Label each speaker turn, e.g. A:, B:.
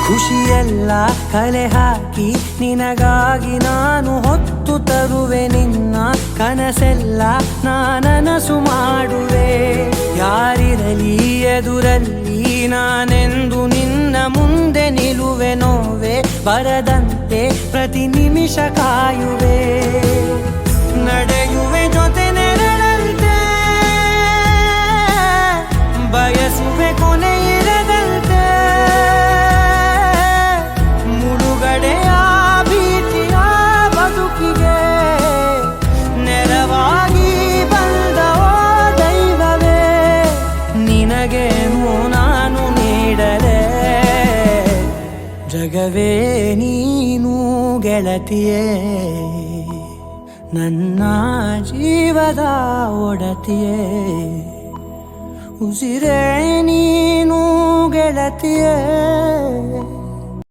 A: ಖುಷಿಯೆಲ್ಲ ಕಲೆ ಹಾಕಿ ನಿನಗಾಗಿ ನಾನು ಹೊತ್ತು ತರುವೆ ನಿನ್ನ ಕನಸೆಲ್ಲ ನಾನನಸು ಮಾಡುವೆ. ಯಾರಿರಲಿ ಎದುರಲ್ಲಿ ನಾನೆಂದು ನಿನ್ನ ಮುಂದೆ ನಿಲ್ಲುವೆ. ನೋವೆ ಬರದಂತೆ ಪ್ರತಿ ನಿಮಿಷ ಕಾಯುವೆ. ನಡೆಯುವೆ ಜೊತೆ ನೆರಳಂತೆ, ಬಯಸುವೆ ಕೊನೆ ಇರದಂತೆ. ಮುಳುಗಡೆಯ ಭೀತಿಯ ಬದುಕಿಗೆ ನೆರವಾಗಿ ಬಂದವೋ ದೈವವೇ. ನಿನಗೇನು ನಾನು ನೀಡಲೆ ಜಗವೇ ನೀನು ಗೆಳತಿಯೇ. ನನ್ನ ಜೀವದ ಒಡತಿಯೇ, ಉಸಿರೇ ನೀನು ಗೆಳತಿಯೇ.